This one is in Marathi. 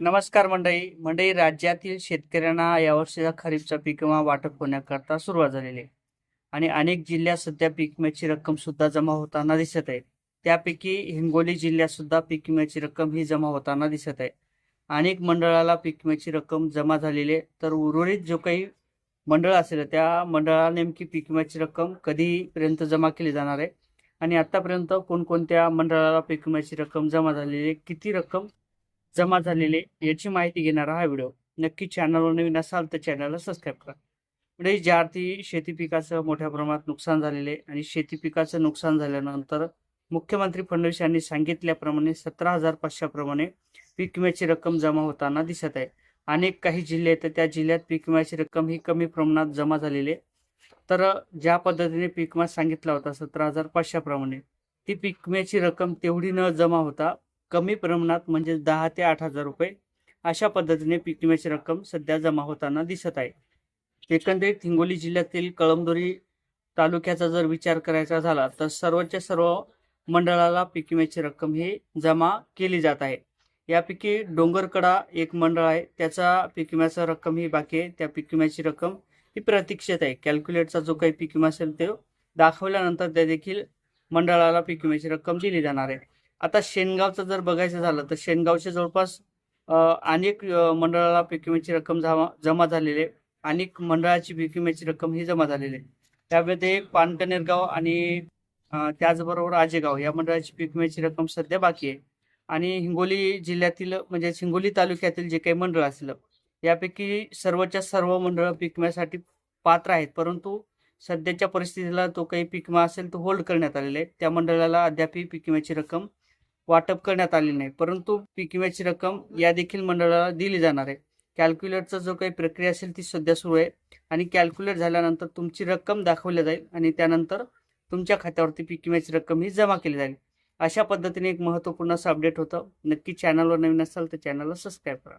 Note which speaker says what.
Speaker 1: नमस्कार मंडळी राज्यातील शेतकऱ्यांना यावर्षीचा खरीपचा पीक विमा वाटप होण्याकरता सुरुवात झालेली आहे आणि अनेक जिल्ह्यात सध्या पीक विम्याची रक्कम सुद्धा जमा होताना दिसत आहे। त्यापैकी हिंगोली जिल्ह्यात सुद्धा पीक विम्याची रक्कम ही जमा होताना दिसत आहे। अनेक मंडळाला पीक विम्याची रक्कम जमा झालेली आहे, तर उर्वरित जो काही मंडळ असेल त्या मंडळाला नेमकी पीक विम्याची रक्कम कधीपर्यंत जमा केली जाणार आहे आणि आतापर्यंत कोणकोणत्या मंडळाला पीक विम्याची रक्कम जमा झालेली आहे, किती रक्कम जमा झालेले याची माहिती घेणारा हा व्हिडिओ। नक्की चॅनलवर नवीन असाल तर चॅनलला सबस्क्राईब करा। म्हणजे ज्या अर्थी शेती पिकाचं मोठ्या प्रमाणात नुकसान झालेले आणि शेती पिकाचं नुकसान झाल्यानंतर मुख्यमंत्री फडणवीस यांनी सांगितल्याप्रमाणे 17,500 प्रमाणे पीक विम्याची रक्कम जमा होताना दिसत आहे। अनेक काही जिल्हे आहेत त्या जिल्ह्यात पीक विम्याची रक्कम ही कमी प्रमाणात जमा झालेली आहे। तर ज्या पद्धतीने पीक विमा सांगितला होता 17,500 प्रमाणे, ती पीक विम्याची रक्कम तेवढी न जमा होता कमी प्रमाणात म्हणजे 10 ते 8,000 रुपये अशा पद्धतीने पीक विम्याची रक्कम सध्या जमा होताना दिसत आहे। एकंदरीत हिंगोली जिल्ह्यातील कळमदुरी तालुक्याचा जर विचार करायचा झाला तर सर्वच्या सर्व मंडळाला पीक विम्याची रक्कम ही जमा केली जात आहे। यापैकी डोंगरकडा एक मंडळ आहे, त्याचा पीक विम्याची रक्कम ही बाकी आहे। त्या पीक विम्याची रक्कम ही प्रतीक्षेत आहे। कॅल्क्युलेटचा जो काही पीक विमा असेल ते दाखवल्यानंतर त्या देखील मंडळाला पीक विम्याची रक्कम दिली जाणार आहे। आता शेनगावचं जर बघायचं झालं तर शेनगावच्या जवळपास अनेक मंडळाला पीक विम्याची रक्कम जमा झालेली आहे। अनेक मंडळाची पीक विम्याची रक्कम ही जमा झालेली आहे। त्यामध्ये पानकनेरगाव आणि त्याचबरोबर आजेगाव या मंडळाची पीक विम्याची रक्कम सध्या बाकी आहे। आणि हिंगोली जिल्ह्यातील म्हणजे हिंगोली तालुक्यातील जे काही मंडळ असलं यापैकी सर्वच्या सर्व मंडळ पीक विम्यासाठी पात्र आहेत, परंतु सध्याच्या परिस्थितीला तो काही पीक विमा असेल तो होल्ड करण्यात आलेला आहे। त्या मंडळाला अद्याप पीक विम्याची रक्कम वाटप करण्यात आले नाही, परंतु पीक विम्याची रक्कम या देखील मंडळाला दिली जाणार आहे। कॅल्क्युलेटचा जो काही प्रक्रिया असेल ती सध्या सुरू आहे आणि कॅल्क्युलेट झाल्यानंतर तुमची रक्कम दाखवली जाईल आणि त्यानंतर तुमच्या खात्यावरती पीक विम्याची रक्कम ही जमा केली जाईल। अशा पद्धतीने एक महत्त्वपूर्ण असं अपडेट होतं। नक्की चॅनलवर नवीन असाल तर चॅनलला सबस्क्राईब करा।